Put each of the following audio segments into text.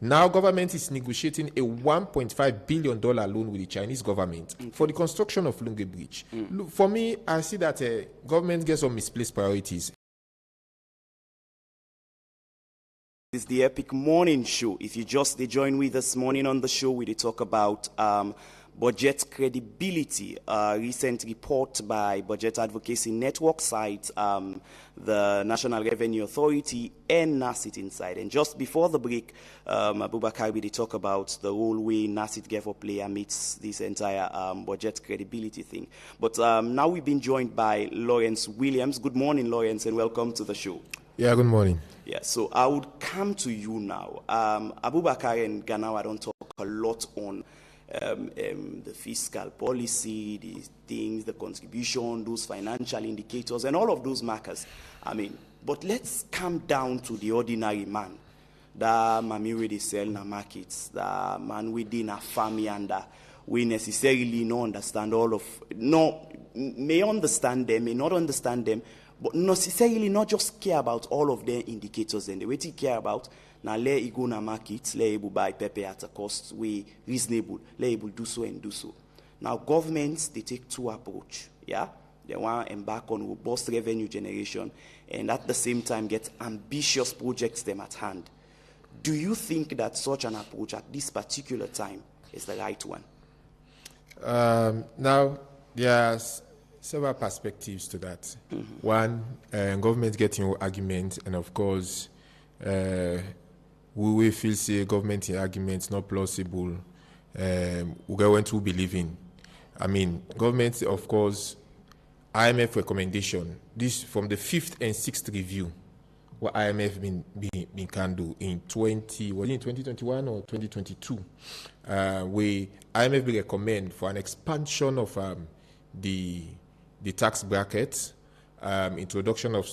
Now government is negotiating a $1.5 billion loan with the Chinese government for the construction of Lungi Bridge. Look, for me, I see that government gets some misplaced priorities. It's the Epic Morning Show. If you just join with us morning on the show, we talk about budget credibility. Recent report by Budget Advocacy Network cites the National Revenue Authority and NACIT inside. And just before the break, Abubakar, we talk about the role we NACIT gave for play amidst this entire budget credibility thing. But now we've been joined by Lawrence Williams. Good morning, Lawrence, and welcome to the show. Yeah, good morning. Yeah, so I would come to you now. Abubakar and Ganawa don't talk a lot on the fiscal policy, the things, the contribution, those financial indicators, and all of those markers. I mean, but let's come down to the ordinary man. The mami where they sell in the markets, the man within a family, and we necessarily not understand all of, may understand them, may not understand them, but necessarily not just care about all of their indicators and the way they care about. Now, let it go na market, let able buy pepper at a cost way reasonable, let able do so and do so. Now, governments, they take two approach, yeah? They want to embark on robust revenue generation and at the same time get ambitious projects them at hand. Do you think that such an approach at this particular time is the right one? Now, there's several perspectives to that. One, government getting argument, and of course, we will feel say government arguments not plausible. We going to believe in. I mean, government, of course, IMF recommendation. This from the 5th and 6th review, what IMF been can do in 2021 or 2022, where IMF will recommend for an expansion of the tax bracket, introduction of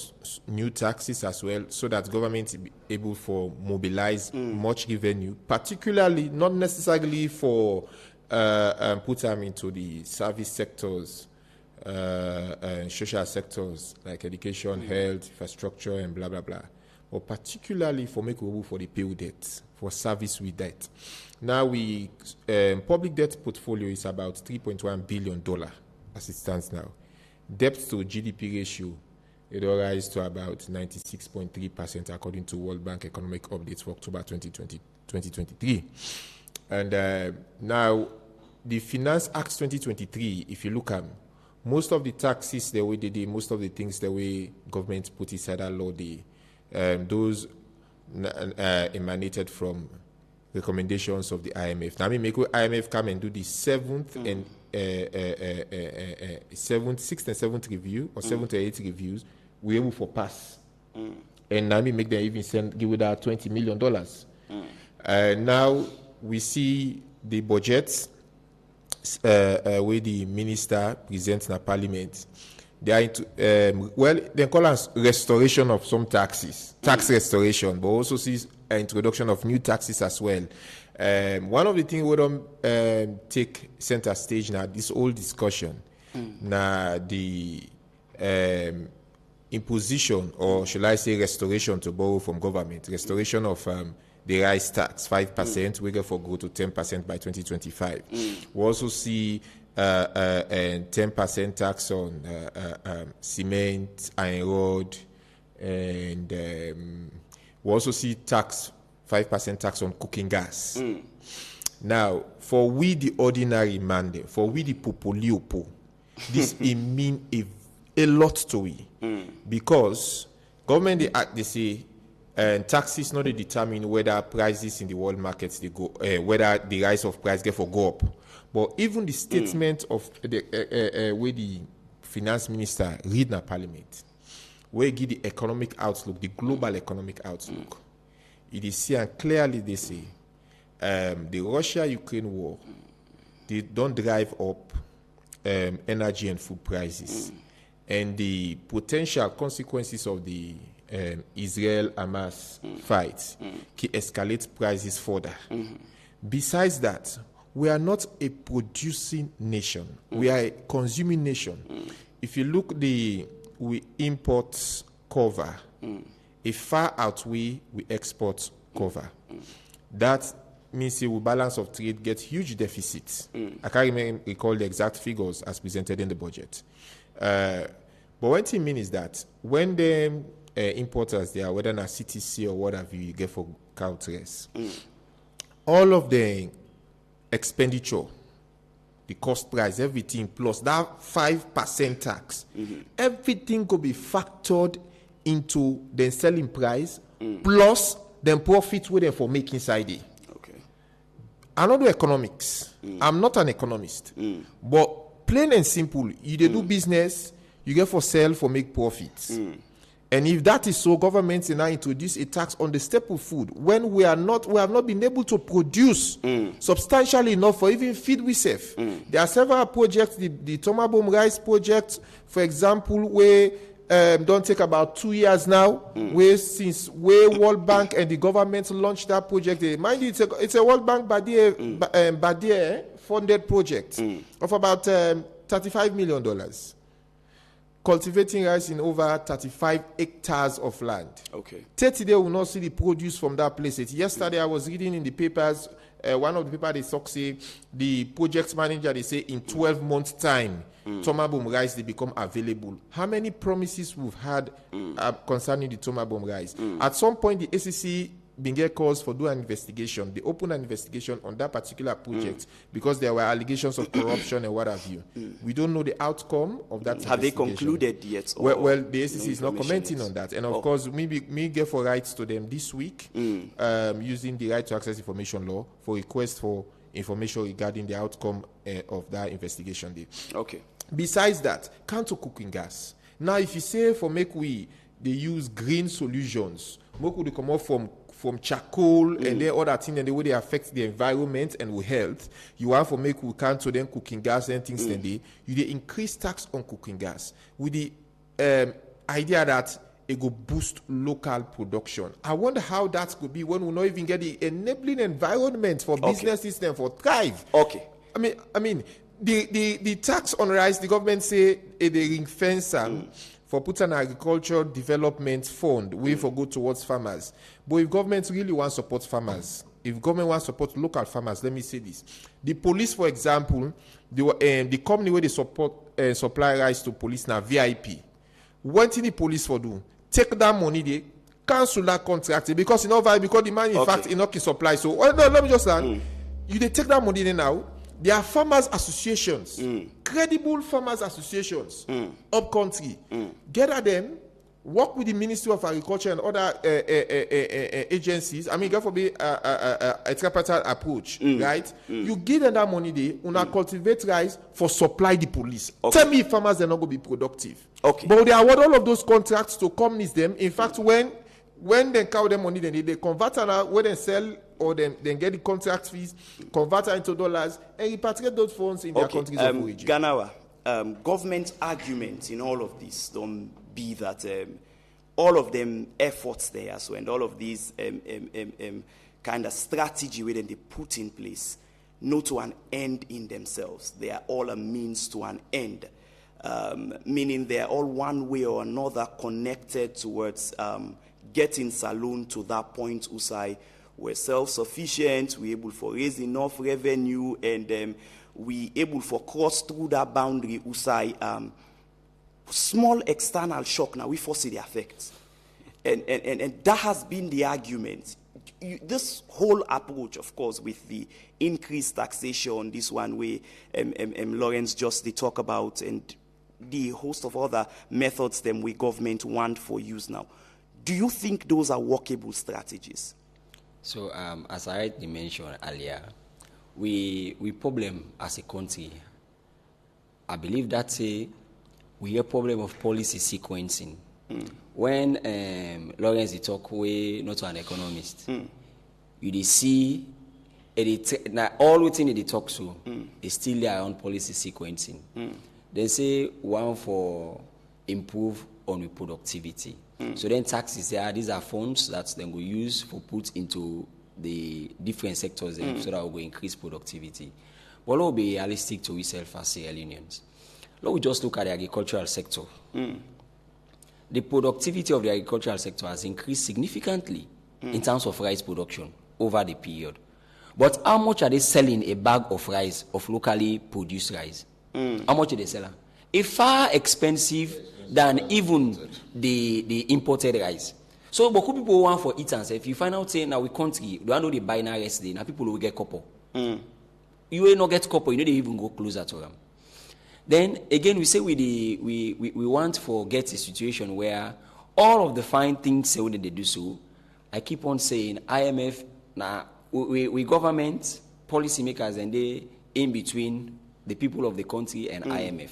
new taxes as well, so that government is able to mobilize much revenue, particularly not necessarily for put them into the service sectors, social sectors like education, health, infrastructure, and blah blah blah, or particularly for make room for the pay debt, for service with debt. Now we public debt portfolio is about $3.1 billion as it stands now. Debt to GDP ratio, it will rise to about 96.3% according to World Bank Economic Updates for October 2023. And now, the Finance Act 2023, if you look at most of the taxes the way they did, most of the things the way government put inside that law, those emanated from recommendations of the IMF. Now, I mean, make IMF come and do the 7th and 6th and 7th review, or 7th or 8th reviews, we're able for pass. And now we make them even give it that $20 million. Now we see the budget where the minister presents in the parliament. They are into, they call us restoration of some taxes, tax restoration, but also see introduction of new taxes as well. One of the things we don't take center stage now, this whole discussion, now the imposition, or shall I say restoration to borrow from government, restoration of the rice tax, 5%, we go for go to 10% by 2025. We also see 10% tax on cement, iron rod, and we also see 5% tax on cooking gas. Now, for we the ordinary man, for we the popoliopo, this it mean a lot to we, because government they say taxes not determine whether prices in the world markets they go, whether the rise of price get for go up. But even the statement of the where the finance minister read in the parliament, where give the economic outlook, the global economic outlook, it is here clearly they say the Russia-Ukraine war, they don't drive up energy and food prices, and the potential consequences of the Israel-Hamas fight can escalate prices further. Besides that, we are not a producing nation. We are a consuming nation. If you look we import cover, a far outweigh we export cover. that means we balance of trade get huge deficits. I can't recall the exact figures as presented in the budget. But one thing means is that when the importers, they are whether na CTC or whatever you get for cow trace, all of the expenditure, the cost price, everything plus that 5% tax, everything could be factored into the selling price plus the profit with them for making inside it. I don't do economics. I'm not an economist. But plain and simple, you do business, you get for sell for make profits. And if that is so, governments now introduce a tax on the staple food when we have not been able to produce substantially enough for even feed we save. There are several projects, the Tomabom rice project, for example, where don't take about 2 years now, where World Bank and the government launched that project. Mind you, it's a World Bank Badia funded project of about $35 million. Cultivating rice in over 35 hectares of land. 30 days will not see the produce from that place. Yesterday I was reading in the papers, one of the papers they say the project manager, they say in 12 months time, Tomabom rice they become available. How many promises we've had concerning the Tomabom rice? At some point the ACC been get calls for doing an investigation. They opened an investigation on that particular project because there were allegations of corruption and what have you. We don't know the outcome of that investigation. Have they concluded yet? Well, the ACC is not commenting on that. And of course, me get for rights to them this week using the right to access information law for request for information regarding the outcome of that investigation. Besides that, counter cooking gas. Now, if you say for they use green solutions, make they come off from charcoal and then other things and the way they affect the environment and with health, you want for make we can to then cooking gas and things then you increase tax on cooking gas with the idea that it will boost local production. I wonder how that could be when we not even get the enabling environment for business system for thrive. I mean the tax on rice, the government say they ring fence for put an agricultural development fund way for go towards farmers. But if government really wants to support farmers, if government wants to support local farmers, let me say this. The police, for example, the company where they supply rice to police now, VIP. What did the police for do? Take that money, they cancel that contract because because the man in fact in not supply. So let me just say, you they take that money now. There are farmers associations, credible farmers associations, up country. Gather them, work with the Ministry of Agriculture and other agencies. I mean, for be a tripartite approach, right? You give them that money, they cultivate rice for supply the police. Tell me if farmers are not going to be productive. But they award all of those contracts to companies. Them, in fact, when they count them money, they convert it when they sell. Or then get the contract fees, convert it into dollars, and repatriate those funds in their countries of origin. Ganawa, government arguments in all of this don't be that all of them efforts there, so and all of these kind of strategy where they put in place, not to an end in themselves. They are all a means to an end, meaning they are all one way or another connected towards getting Saloon to that point, Usai. We're self-sufficient, we're able to raise enough revenue, and we're able to cross through that boundary, Usai. Small external shock, now we foresee the effects. And that has been the argument. This whole approach, of course, with the increased taxation, this one way Lawrence just they talk about, and the host of other methods that we government want for use now. Do you think those are workable strategies? So, as I already mentioned earlier, we problem as a country. I believe that's we have a problem of policy sequencing. When Lawrence talk, we not an economist. You see, all within the talk so is still their own policy sequencing. They say one for improve on productivity. So then taxes, these are funds that then we use for put into the different sectors so that we will increase productivity. But let's be realistic to ourselves as Sierra Leoneans. Let's just look at the agricultural sector. The productivity of the agricultural sector has increased significantly in terms of rice production. over the period. But how much are they selling a bag of rice, of locally produced rice? How much are they selling? It's far expensive than even the imported rice. So, but people want for it and say, if you find out, say, now we country, don't know the buy now yesterday, now people will get copper. You will not get copper, you know they even go closer to them. Then again, we say we want to get a situation where all of the fine things say when they do so. I keep on saying IMF now we government policymakers and they in between the people of the country and IMF.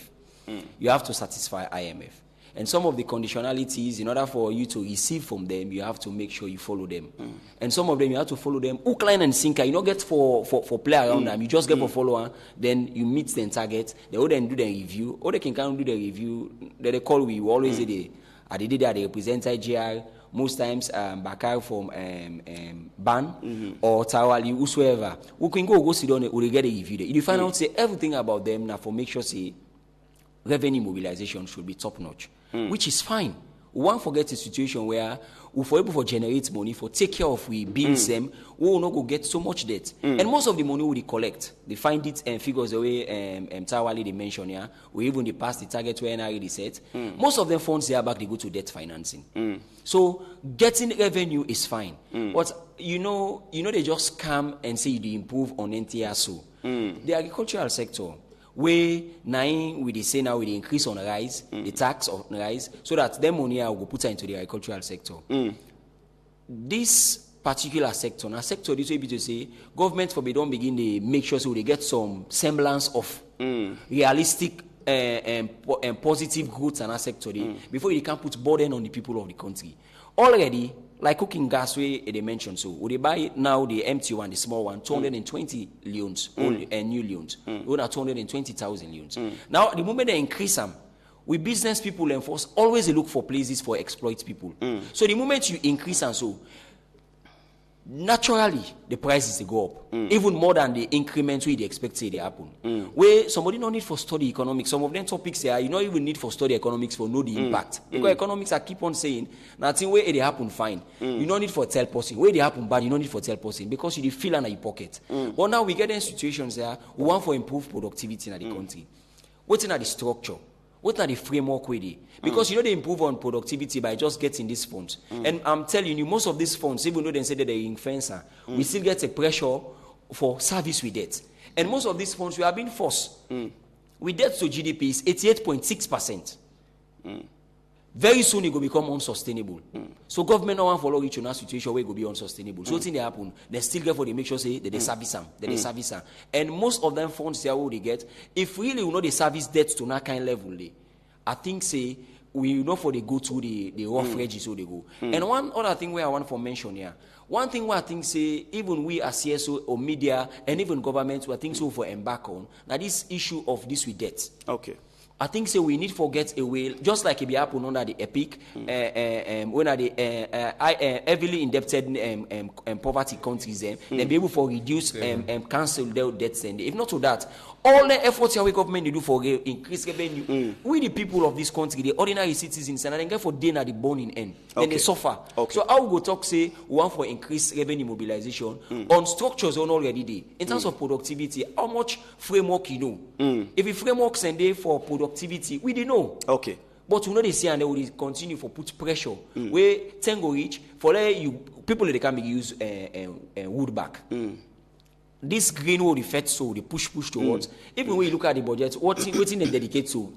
You have to satisfy IMF. And some of the conditionalities, in order for you to receive from them, you have to make sure you follow them. And some of them, you have to follow them. Hook, line, and sinker. You don't get for play around them. You just get for follower. Then you meet the target. They will then do the review. Or they can do the review. Then they call we always say they represent IGR. Most times, Bakar from Ban or Tawali, whosoever. We can go sit down. We will get a review. If you find out, say everything about them now, for make sure say revenue mobilization should be top notch. Which is fine. We won't forget a situation where we for able to generate money for take care of we bills them, we will not go get so much debt. And most of the money we collect, they find it and figures the way Tawali they mentioned here, we even pass the target where NRA they set. Most of them funds they are back, they go to debt financing. So getting revenue is fine. But you know they just come and say they improve on NTR so. The agricultural sector, where nine we say now with the increase on rice, the tax on rice, so that them money will go put into the agricultural sector. This particular sector, now sector this way be to say government for they don't begin to make sure so they get some semblance of realistic and positive growth in our sector before you can put burden on the people of the country. Already, like cooking gas way they mentioned, so would they buy now the empty one, the small one, 220 loans, and new loans, we are 220,000 loans. Now the moment they increase them, we business people enforce always they look for places for exploit people. So the moment you increase and so naturally the prices they go up, even more than the increments we expect say they happen. Where somebody don't need for study economics, some of them topics here you don't even need for study economics for know the impact. Because economics I keep on saying nothing where they happen fine. You don't need for tell person. Where they happen bad, you don't need for tell person because you feel in your pocket. But now we get in situations there we want for improved productivity in the country. What's in the structure? What are the framework with it? Because they improve on productivity by just getting these funds. And I'm telling you, most of these funds, even though they say that they're in fencer, we still get a pressure for service with debt. And most of these funds we are being forced. With debt to GDP is 88.6%. Very soon it will become unsustainable. So government no one follow each other situation where it will be unsustainable. So things they happen, they still get for they make sure say that they service them, that they service them. And most of them funds they will they get. If really we know they service debt to that kind of level, I think say we know for they go to the rough edges so they go. And one other thing where I want to mention here. One thing where I think say even we as CSO or media and even government we think so for embark on now this issue of this with debt. Okay. I think so we need to get away, just like it be happen under the EPIC, when are the heavily indebted poverty countries, then be able to reduce cancel their debts. And if not to that, all the efforts our government they do for increase revenue, we the people of this country, the ordinary citizens, and then get for dinner the bone in end, then they suffer. So I will go talk say we want for increased revenue mobilization on structures on already there. In terms of productivity, how much framework you know? If the framework send there for productivity, we didn't know. Okay. But we know they see and they will continue for put pressure. Where Tango reach for you people they can use wood back. This green will effect so they push towards. Even when you look at the budget, what they dedicate to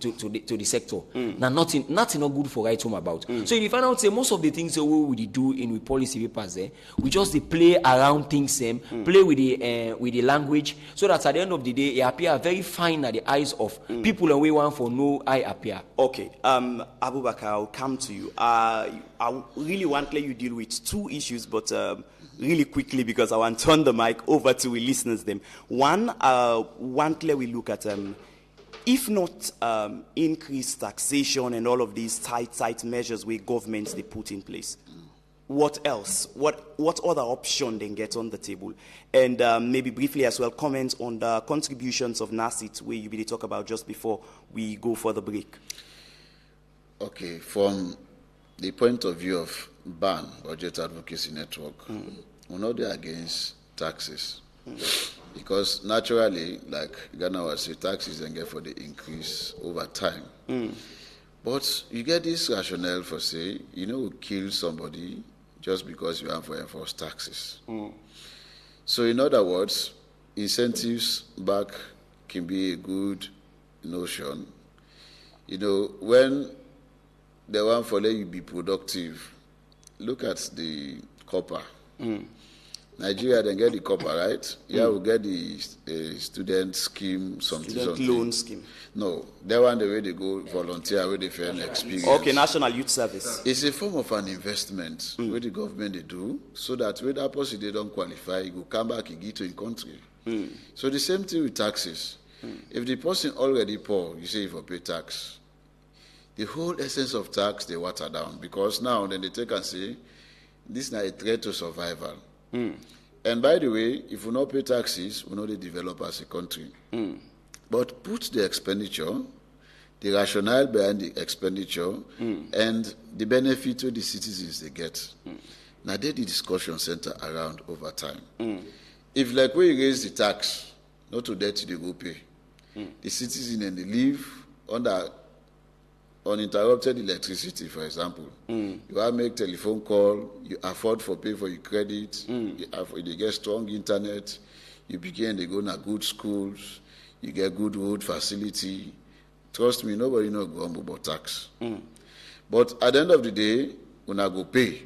the sector. Now nothing not good for right home about. So if you find out say most of the things that we do in with policy papers there, we just they play around things play with the language so that at the end of the day it appear very fine at the eyes of people and we want for no eye appear. Okay. Abubakar, I'll come to you. I really want to let you deal with two issues, but really quickly because I want to turn the mic over to the listeners. Them one clear we look at if not increased taxation and all of these tight measures where governments they put in place. What else? What other option then get on the table? And maybe briefly as well comment on the contributions of NACIT where you really talk about just before we go for the break. Okay, from the point of view of BAN, Budget Advocacy Network, we're not there against taxes. Because naturally, like Ghana was saying, taxes then get for the increase over time. But you get this rationale for say, we kill somebody just because you have to enforce taxes. So in other words, incentives back can be a good notion. When they want for let you be productive, look at the copper. Nigeria then get the copper, right? Yeah, we get the student scheme, Student loan scheme. No, that one the way they go volunteer, where they feel experience. Okay, National Youth Service. It's a form of an investment where the government they do, so that when that person they don't qualify, he will come back and get to in country. So the same thing with taxes. If the person already poor, you say if you pay tax, the whole essence of tax they water down, because now then they take and say this is not a threat to survival. And by the way, if we not pay taxes, we know they develop as a country. But put the expenditure, the rationale behind the expenditure, and the benefit to the citizens they get. Now they the discussion center around over time. If like we raise the tax, not to debt they go pay. The citizen and they live under uninterrupted electricity, for example. You have make telephone call, you afford for pay for your credit, you get strong internet, you begin to go to good schools, you get good road facility. Trust me, nobody know go about tax. But at the end of the day, when I go pay,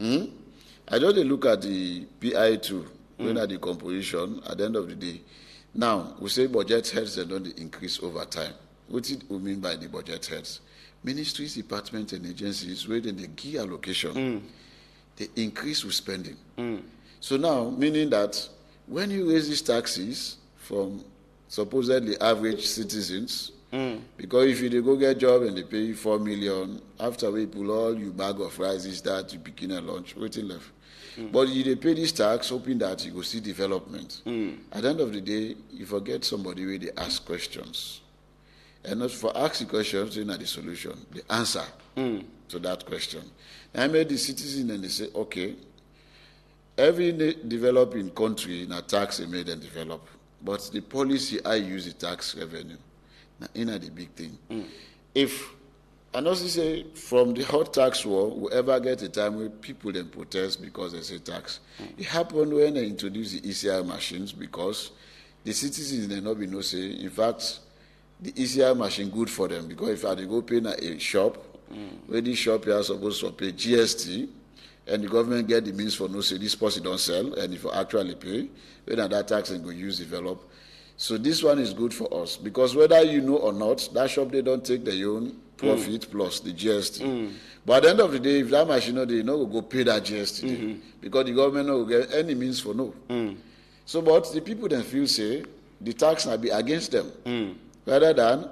I just look at the PI2, when at the composition, at the end of the day. Now, we say budget heads and don't increase over time. What do we mean by the budget heads? Ministries, departments, and agencies, where they give allocation, they increase with spending. So now, meaning that when you raise these taxes from supposedly average citizens, because if you go get a job and they pay you 4 million, after we pull all your bag of rice, that you begin a lunch, waiting left. But they pay this tax, hoping that you go see development. At the end of the day, you forget somebody where they ask questions. And not for asking questions, they know the solution, the answer to that question. And I made the citizen and they say, okay, every developing country in a tax they made and develop. But the policy I use the tax revenue. Now, in the big thing. If, and also say, from the hot tax war, we ever get a time where people then protest because they say tax. It happened when they introduced the ECR machines because the citizens they not be no say, in fact, the ECR machine good for them because if they go pay in a shop, where this shop here are supposed to pay GST, and the government get the means for no say this person don't sell, and if you actually pay, when that tax and go use develop. So this one is good for us because whether you know or not, that shop they don't take their own profit plus the GST. But at the end of the day, if that machine they no go pay that GST because the government no will get any means for no. So but the people then feel say the tax will be against them. Rather than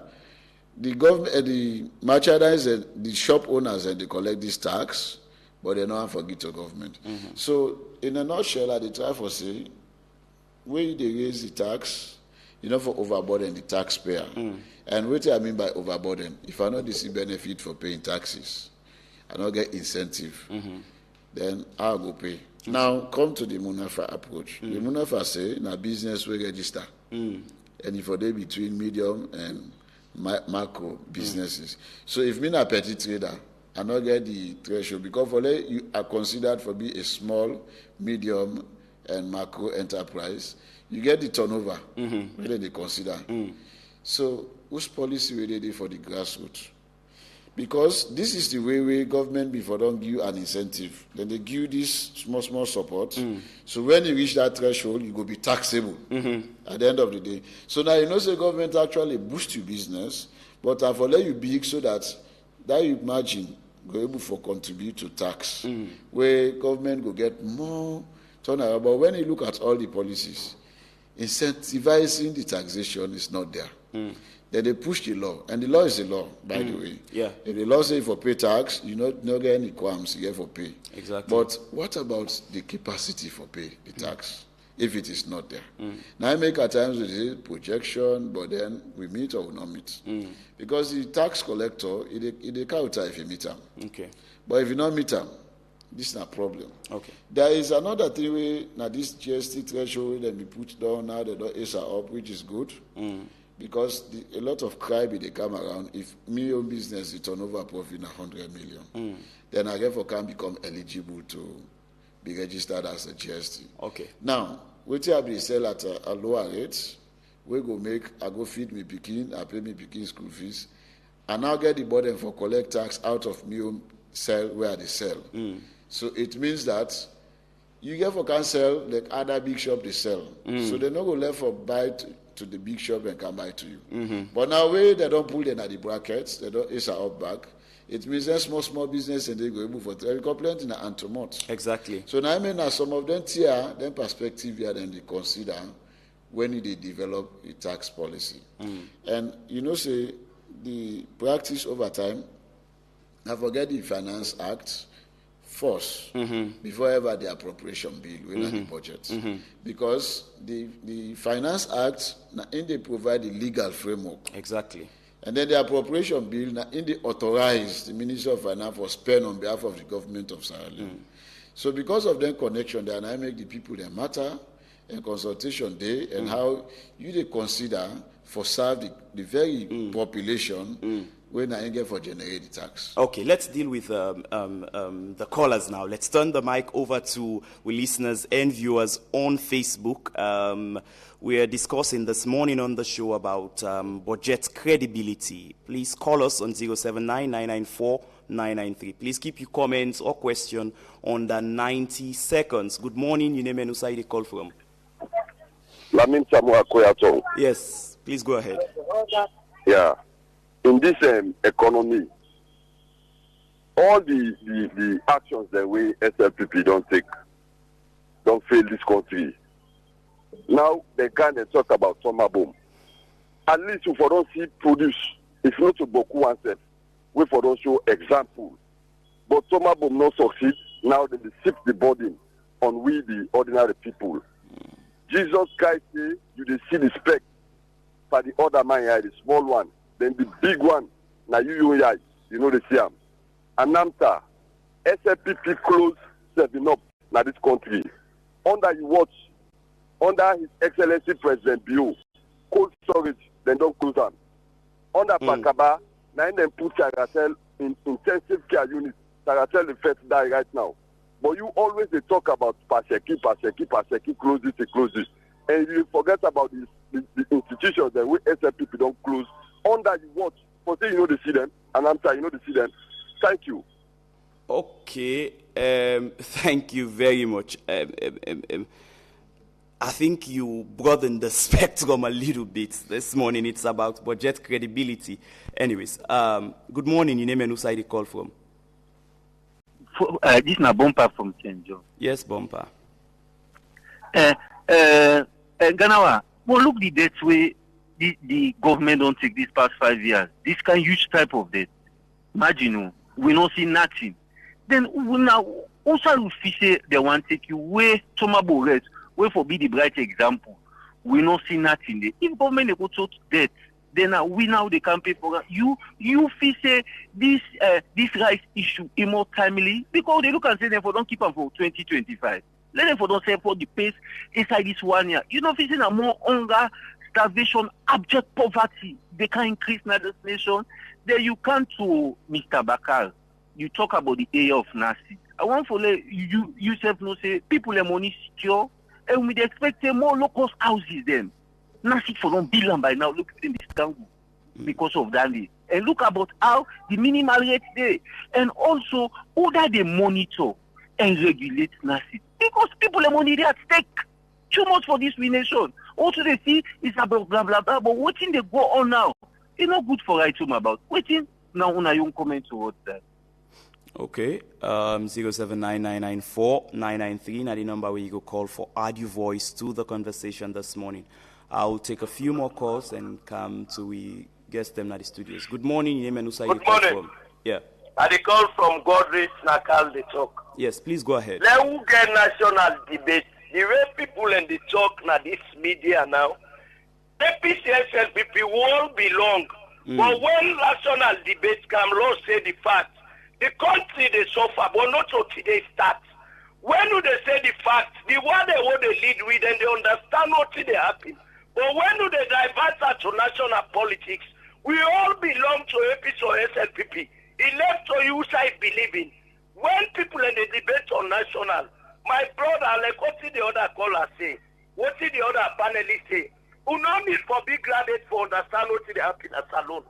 the government, the merchandise, and the shop owners, and they collect this tax, but they don't forget the government. So, in a nutshell, they try for say, when they raise the tax, for overburden the taxpayer. And what I mean by overburden, if I not see benefit for paying taxes, I don't get incentive, then I'll go pay. Now, come to the Munafa approach. The Munafa say, in a business we register. And if they between medium and macro businesses. So if me a petty trader, I not get the threshold because for you are considered for be a small, medium, and macro enterprise. You get the turnover whether they consider. So whose policy will they do for the grassroots? Because this is the way government before don't give you an incentive. Then they give you this small support. So when you reach that threshold, you go be taxable at the end of the day. So now say government actually boost your business, but I for let you big so that you margin go able for contribute to tax, where government go get more turnaround. But when you look at all the policies, incentivizing the taxation is not there. Then they push the law, and the law is the law, by the way. Yeah. If the law says for pay tax, you not get any qualms, you get for pay. Exactly. But what about the capacity for pay the tax, if it is not there? Now I make at times we say projection, but then we meet or we not meet. Because the tax collector, it counter if you meet them. Okay. But if you not meet them, This is not a problem. Okay. There is another thing where now this GST threshold that we put down now, they don't ace up, which is good. Because a lot of crime they come around. If me own business is turnover profit 100 million, then I therefore can become eligible to be registered as a GST. Okay. Now, what I be sell at a lower rate, we go make, I go feed me picking, I pay me picking school fees, and now get the burden for collect tax out of me own sell where they sell. So it means that you get for can sell like other big shop they sell. So they not go left for buy to the big shop and come buy to you. But now where they don't pull them at the brackets, they don't ace up back. It means that small business and they go able for complaint in an antomot. Exactly. So now I mean now some of them tier, then perspective here then they consider when they develop a tax policy. And you know say the practice over time, I forget the Finance Act first before ever the appropriation bill when the budget. Because the Finance Act in they provide the legal framework. Exactly. And then the appropriation bill in they authorize the Minister of Finance for spend on behalf of the government of Sierra Leone. So because of that connection, then I make the people that matter and consultation day and how you they consider for serve the very population when I get for generate the tax. Okay, let's deal with the callers now. Let's turn the mic over to listeners and viewers on Facebook. We are discussing this morning on the show about budget credibility. Please call us on 079-994-993. Please keep your comments or question under 90 seconds. Good morning. Your name and who you call from? Lamin Samuel Koyato. Yes, please go ahead. Yeah. In this economy, all the actions that we SLPP don't fail this country. Now they kind of talk about summer boom. At least if we don't see produce, if not to Boku oneself, we for don't show example. But summer boom not succeed. Now they shift the burden on we the ordinary people. Jesus Christ say you dey see the speck for the other man here, the small one. Then the big one, now you know they see him. Anamta, SLPP close 7 up now this country. Under you watch, under His Excellency President Bio, cold storage, then don't close them. Under Pakaba, now then put Saratel in intensive care unit. Saratel the first die right now. But you always they talk about Paseki, close this. And you forget about the institutions that we SLPP don't close. Under you watch, for say you know they see them, and I'm saying you know they see them. Thank you. Okay, thank you very much. I think you broadened the spectrum a little bit this morning. It's about budget credibility. Anyways, good morning. Your name and who side you call from? This is Bumper from St. John. Yes, Bumper. Ganawa, well, look the debts way the government don't take these past 5 years. This kind of huge type of debt. Imagine, we don't see nothing. Then we now also say they want to take you way tomorrow rest, way for be the bright example. We don't see nothing there. If government go to debt, then we now they can pay for it. You feel say this rice issue is more timely because they look and say therefore don't keep them for 2025. Let them for don't say for the pace inside this 1 year. You know, facing a more hunger, starvation, abject poverty, they can increase in this nation. Then you come to Mr. Bakar. You talk about the area of Nasi. I want to let you yourself know say people are money secure and we expect more low-cost houses then. Nasi for don't build them by now. Look at the scandal because of that. And look about how the minimal rate there. And also how that they monitor and regulate Nasi. Because people have money there at stake. Too much for this nation. Also they see it's about blah blah blah. But what thing they go on now? It's not good for writing about. Waiting now on a young comment towards that. Okay. 0799994-993. Now the number where you go call for add your voice to the conversation this morning. I'll take a few more calls and come to we guest them at the studios. Good morning, name and who you call from? Yeah. I call from Godrich Nakal the talk. Yes, please go ahead. Let who get national debate. The way people in the talk now this media now, the PCSLPP won't belong. But when national debate come, Lord say the fact. The country they suffer, but not till today start. When do they say the fact, the one they want to lead with, and they understand what they happen. But when do they divert that to national politics? We all belong to APC or SLPP. It left to you side believing. When people in the debate on national, my brother, like what did the other caller say? What did the other panelists say? Who no need for big graduate for understand what they happen at salon.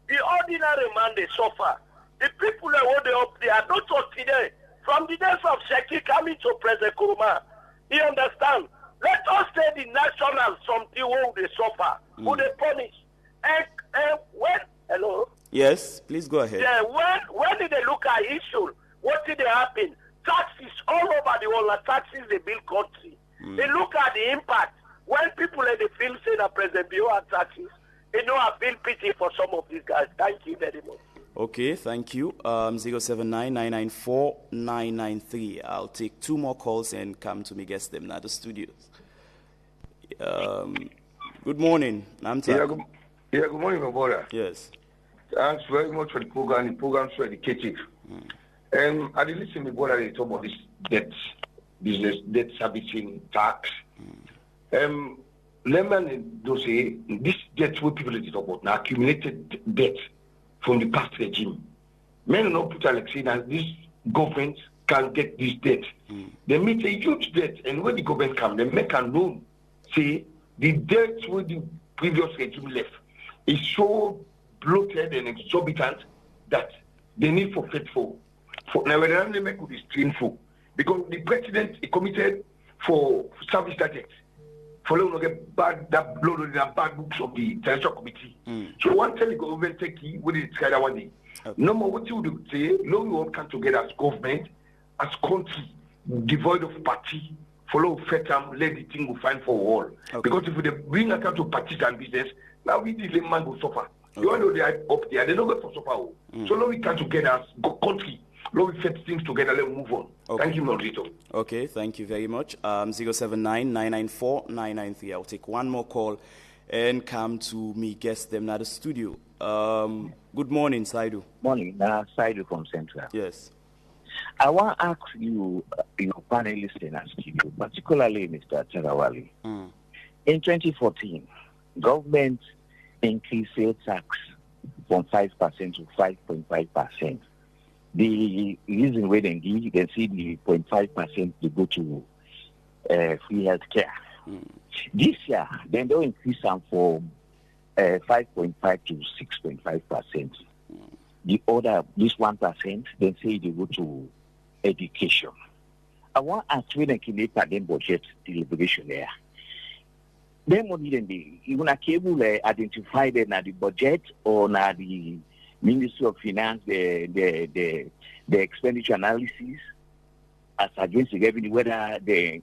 The ordinary man they suffer. The people that want to up there, not just today. From the days of Sheki coming to President Kuruma, you understand? Let us say the nationals something who they suffer, who they punish. And when, hello? Yes, please go ahead. Yeah, when did they look at issue? What did they happen? Taxes all over the world, taxes they build country. They look at the impact. When people in the field say that President Bio had taxes, they know I feel pity for some of these guys. Thank you very much. Okay, thank you. 079-994-993. I'll take two more calls and come to me guest them now the studios. Good morning, Namta. Good morning, my brother. Yes. Thanks very much for the program. The program's so educative. I did listen to my brother they talk about this debt business, debt servicing, tax. Lemon do say this debt what people talk about now accumulated debt from the past regime. Many not put like saying that this government can get this debt. They meet a huge debt, and when the government come, they make a loan. Say the debt with the previous regime left is so bloated and exorbitant that they need for faithful. For now, when they make it is painful because the president is committed for service that debt. Follow get bad that blood in the bad books of the International Committee. So one tell the government take it with it kind of one day. No more what you would say, no we all come together as government, as country, devoid of party, follow fetam, let the thing go find for all. Because if they bring account to parties and business, now we the layman will suffer. You all know they are up there, they don't go for suffer. So now we come together as country. Now we fit things together, let's move on. Thank you, Moderator. Okay, thank you very much. 079-994-993. I'll take one more call and come to me guest them now the studio. Good morning, Saidu. Morning, Saidu from Central. Yes. I want to ask you, panelists in our studio, particularly Mr. Charawali. In 2014, government increased sales tax from 5% to 5.5%. The reason why they give, they see the 0.5% to go to free health care. This year, they don't increase them from 5.5 to 6.5%. The other, this 1%, they say they go to education. I want to ask when they can make them budget deliberation there. Then money then they even a cable identify them at the budget or na the Ministry of Finance, the expenditure analysis as against the revenue, whether as the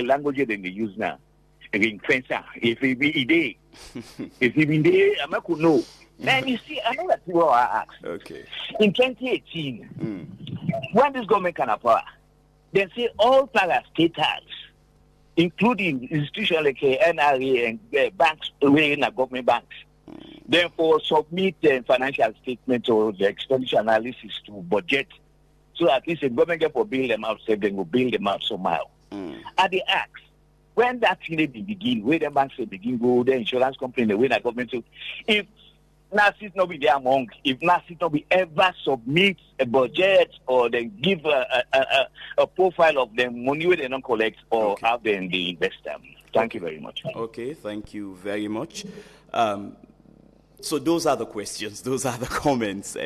language that they use now, ring fencer, if it be day, if it be day, I could know. Then you see, I know that's what I asked. Okay. In 2018, when this government can power, they say all para-state tax, including institutions like NRA and banks, government banks, therefore submit the financial statement or the expenditure analysis to budget, so at least the government get for bail them out, say they will bail them out somehow. At the ask, when that thing they begin, where the banks say begin go, the insurance company, the way the government say, if NASIS not be there among, if NASIS not be ever submit a budget or they give a profile of the money where they don't collect or have them they invest them. Thank you very much. Okay, thank you very much. So those are the questions, those are the comments.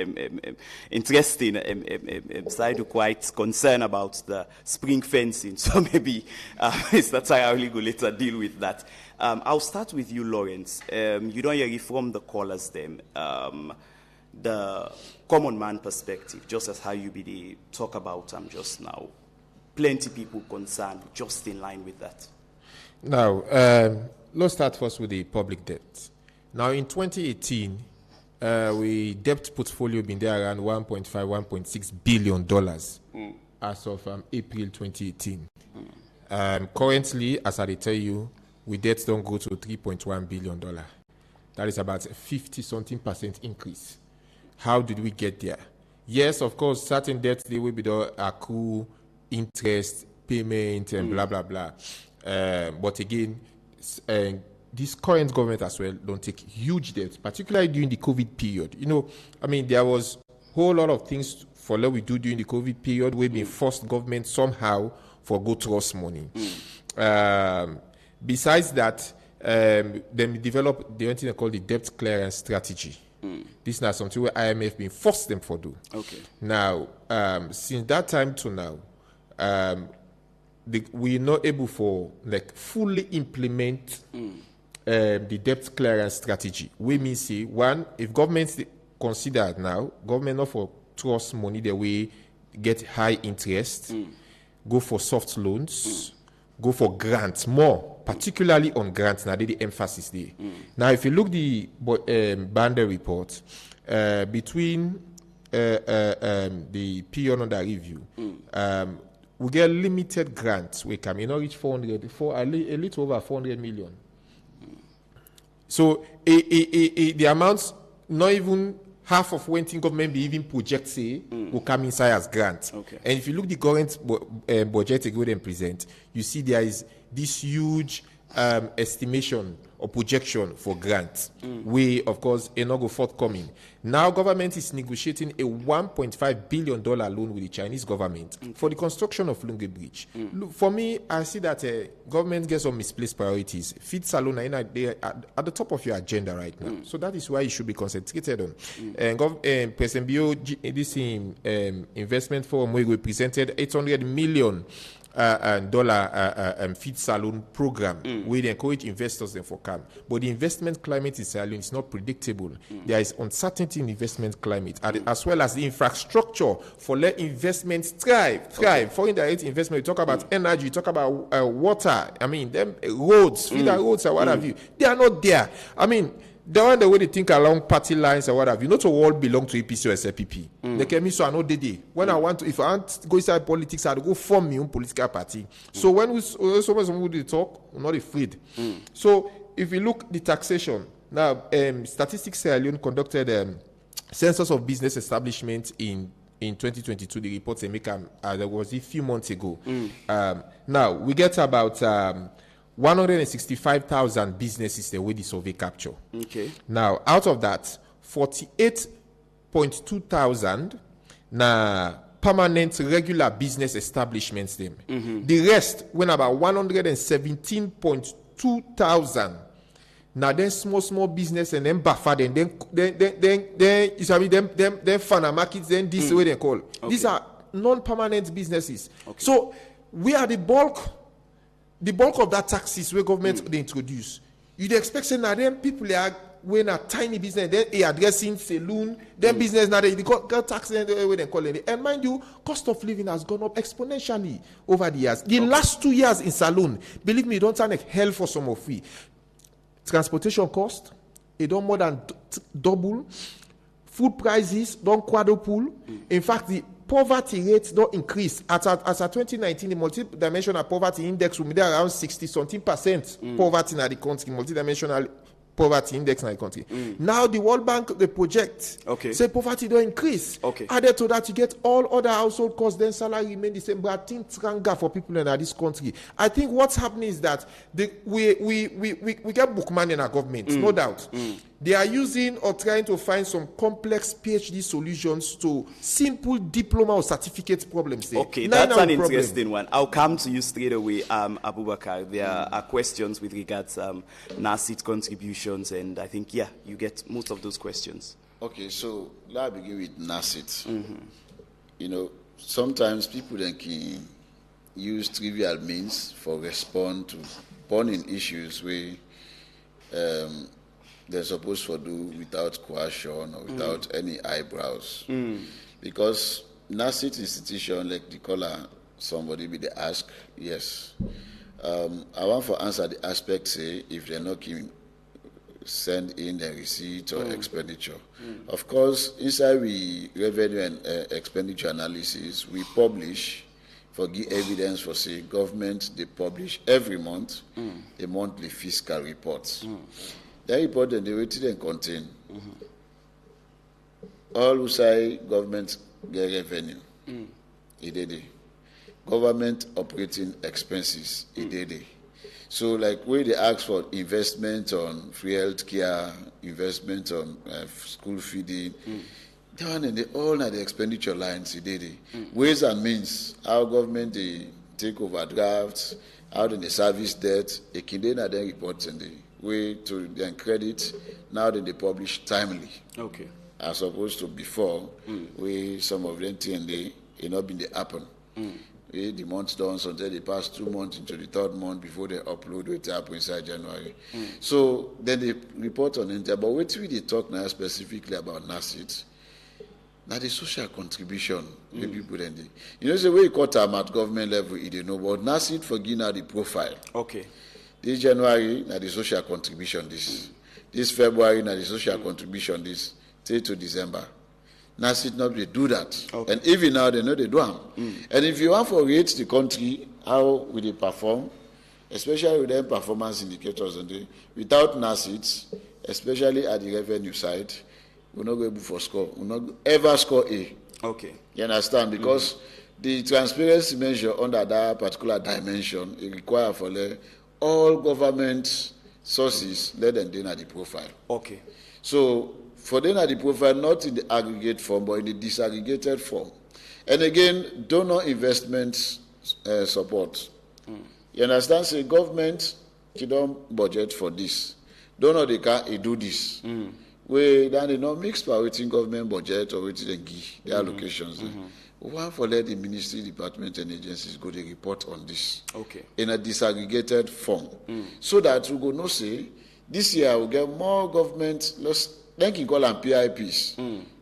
Interesting. Saidu quite concerned about the spring fencing, so maybe Mr. Tayari will later deal with that. I'll start with you, Lawrence. You don't hear from the callers then. The common man perspective, just as how you be talk about just now. Plenty people concerned, just in line with that. Now, let's start first with the public debt. Now, in 2018, we debt portfolio been there around $1.5, $1.6 billion as of April 2018. Currently, as I tell you, we debts don't go to $3.1 billion. That is about a 50-something% increase. How did we get there? yes, of course, certain debts they will be the accrue interest, payment, and blah blah blah. But again, this current government as well don't take huge debts, particularly during the COVID period. You know, I mean, there was a whole lot of things for what we do during the COVID period. We've been forced government somehow for go trust money. Besides that, then develop the one thing they call the debt clearance strategy. This is not something where IMF been forced them for do. Okay. Now, since that time to now, we're not able for like fully implement the debt clearance strategy. We mean say one, if governments consider now, government not for trust money the way get high interest, go for soft loans, go for grants more, particularly on grants. Now the emphasis there. Now if you look the Banda report between the period under review, we get limited grants. We can not reach 400 for a little over 400 million. So the amounts not even half of when government be even project say will come inside as grants. Okay. And if you look the current budget they go and present, you see there is this huge estimation or projection for grants. We, of course, are not go forthcoming. Now, government is negotiating a $1.5 billion loan with the Chinese government for the construction of Lungi Bridge. Look, for me, I see that government gets some misplaced priorities. Feed Salon they are at the top of your agenda right now. So that is why you should be concentrated on. And President Bio, this investment forum where we presented $800 million feed saloon program where they encourage investors then for come. But the investment climate in saloon is not predictable. There is uncertainty in investment climate as well as the infrastructure for let investments thrive. Foreign direct investment, you talk about energy, you talk about water, I mean them roads, feeder roads or what have you. They are not there. I mean, the way they think along party lines or what have you, not all belong to APC or SLPP. They can mean so I know they. When I want to, if I want to go inside politics, I go form my own political party. So when somebody talk, we're not afraid. So if you look the taxation now, Statistics Sierra Leone conducted census of business establishment in 2022. The reports they make there was a few months ago. Now we get about 165,000 businesses the way the survey capture. Okay. Now, out of that, 48.2 thousand na permanent regular business establishments them. The rest went about 117.2 thousand. Now then small business and then buffer then you sabi them farmer markets then this way they call. Okay. These are non-permanent businesses. Okay. So we are the bulk of that taxes where government they introduce. You'd expect say now them people are when a tiny business then they addressing saloon, then business now they got tax where they call it. And mind you, cost of living has gone up exponentially over the years. The last 2 years in saloon, believe me, don't turn like hell for some of we. Transportation cost, it don't more than double. Food prices don't quadruple. In fact, the poverty rates don't increase. As at 2019, the multidimensional poverty index will be there around 60-something% poverty in the country, multidimensional poverty index in the country. Now the World Bank, they project, say poverty don't increase. Added to that, you get all other household costs, then salary remain the same, but I think stronger for people in this country. I think what's happening is that we get bookman in our government, no doubt. They are using or trying to find some complex PhD solutions to simple diploma or certificate problems. Okay, that's an interesting one. I'll come to you straight away, Abubakar. There are questions with regards NACIT contributions, and I think, you get most of those questions. Okay, so let's begin with NACIT. You know, sometimes people then can use trivial means for respond to burning issues where they're supposed to do without coercion or without any eyebrows. Because NACIT institution, like the caller, somebody be the ask, yes. I want to answer the aspect, say, if they're not send in the receipt or expenditure. Of course, inside we revenue and expenditure analysis, we publish for give evidence for say government, they publish every month a monthly fiscal report. That report and the rating and contain all who say government get revenue. It did it. Government operating expenses, it did it. So, like, where they ask for investment on free health care, investment on school feeding, they all are the expenditure lines, it did it. Ways and means, how government they take over drafts, how they service debt, they can then report in the way to then credit, now that they publish timely. Okay. As opposed to before, where some of them they not been the happen. The months done until they pass 2 months into the third month before they upload what happen inside January. So then they report on it. But what we talk now specifically about NACIT, now the social contribution the people then they, you know, the way you cut them at government level, you don't know, but NACIT for now the profile. Okay. This January now the social contribution this February now the social contribution this till to December. NACIT not they do that. Okay. And even now they know they do them. And if you want to rate the country, how will they perform, especially with them performance indicators and without NACIT, especially at the revenue side, we're not going to for score. We're not ever score A. Okay. You understand? Because the transparency measure under that particular dimension, it requires for all government sources, let them then at the profile. Okay. So for then at the profile, not in the aggregate form, but in the disaggregated form. And again, donor investment support. You understand? Say government, you don't budget for this. Donor they can do this. Where then they not mix by within government budget or within the give their allocations. One for let the ministry, department, and agencies go to report on this. Okay. In a disaggregated form, so that we go no say this year we get more government. Then you call them PIPs,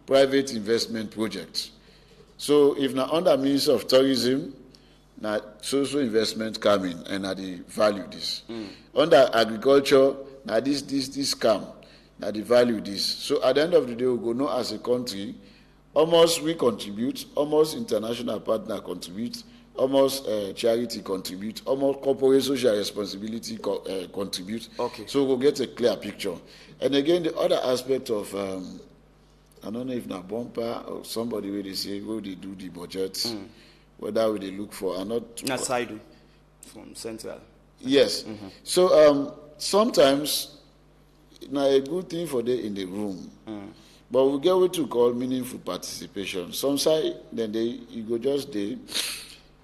private investment projects. So if now under Ministry of Tourism, now social investment coming and now the value this. Under agriculture, now this come, now the value this. So at the end of the day, we go know as a country, almost we contribute, almost international partner contribute, almost charity contribute, almost corporate social responsibility contribute. Okay. So we'll get a clear picture. And again, the other aspect of, I don't know if now bumper or somebody where they say, where they do the budget, whether they look for, and not. Aside from Central. Yes. So sometimes, now a good thing for them in the room. But we get what to call meaningful participation. Some side, then you go just there,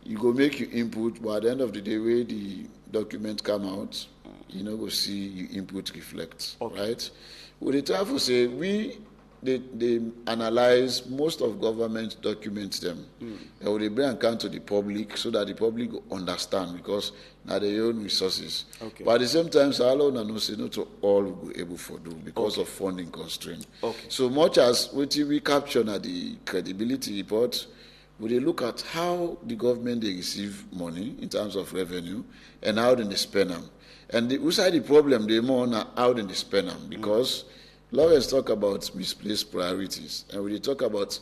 you go make your input, but at the end of the day, where the document come out, you know, go see your input reflect, right? With the try to say, they analyze most of government documents them, and they bring account to the public so that the public will understand because now their own resources. Okay. But at the same time, so all no say not to all will be able to do because of funding constraint. Okay. So much as what we capture at the credibility report, we look at how the government they receive money in terms of revenue and how they spend them. And the problem they more on how they spend them because Lawrence talk about misplaced priorities, and when they talk about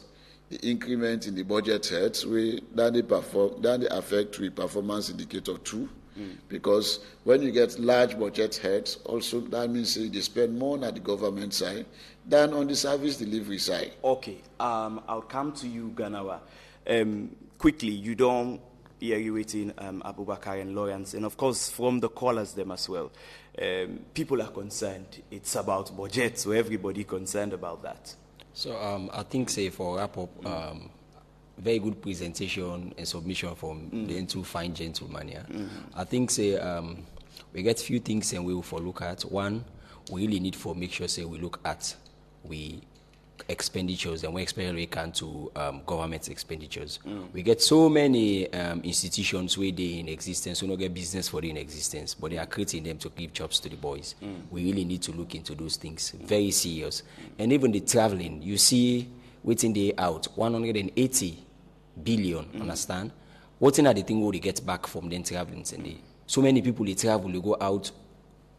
the increment in the budget heads, then they affect the performance indicator too, because when you get large budget heads, also that means they spend more on the government side than on the service delivery side. Okay, I'll come to you, Ganawa. Quickly, you don't hear you waiting, Abubakar and Lawrence, and of course from the callers them as well. People are concerned. It's about budget, so everybody concerned about that. So I think, say, for wrap up, very good presentation and submission from the two fine gentlemen here. I think, say, we get few things and we will for look at. One, we really need for make sure, say, we look at expenditures and we we can to government expenditures. We get so many institutions where they in existence, we don't get business for they in existence, but they are creating them to give jobs to the boys. We really need to look into those things, very serious. And even the traveling, you see, waiting day out, 180 billion, understand? What in are the thing where they get back from them traveling? So many people they travel, they go out,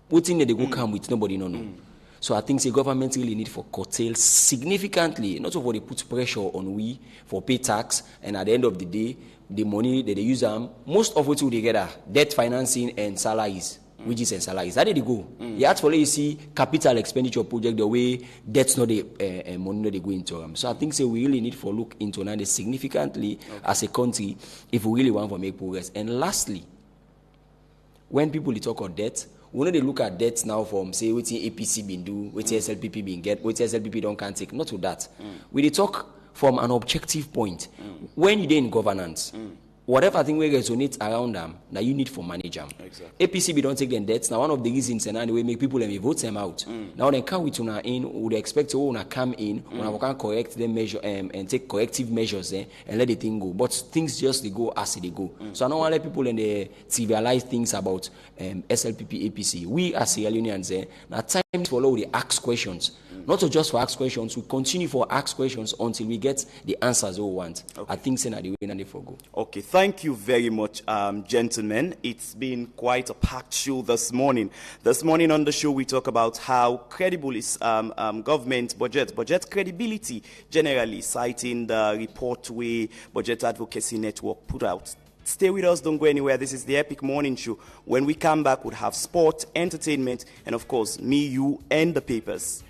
what in they go come with, nobody know. So I think the government really need for curtail significantly, not over they put pressure on we for pay tax, and at the end of the day, the money that they use most of what they get are debt financing and salaries. wages and salaries. How did it go? You actually see capital expenditure project the way that's not the money they go into them. So I think we really need to look into that significantly as a country if we really want to make progress. And lastly, when people talk about debt, we know they look at debt now from say what APC been do, what SLPP been get, what SLPP don't can take. Not to that. We talk from an objective point. When you're in governance, whatever thing we resonate around them, that you need for manage them. Exactly. APCB don't take them debts. Now one of the reasons and anyway make people vote them out. Now they come with una in, would expect to come in, when can correct them measure and take corrective measures and let the thing go. But things just they go as they go. So I don't want to let people in the trivialize things about SLPP APC. We as Sierra Leoneans now time to follow the ask questions. Not to just for ask questions, we continue for ask questions until we get the answers we want. I think so the way and they for go. Okay, thank you very much, gentlemen. It's been quite a packed show this morning. This morning on the show, we talk about how credible is government budget credibility generally, citing the report we Budget Advocacy Network put out. Stay with us, don't go anywhere. This is the Epic Morning Show. When we come back, we'll have sport, entertainment, and of course, me, you, and the papers.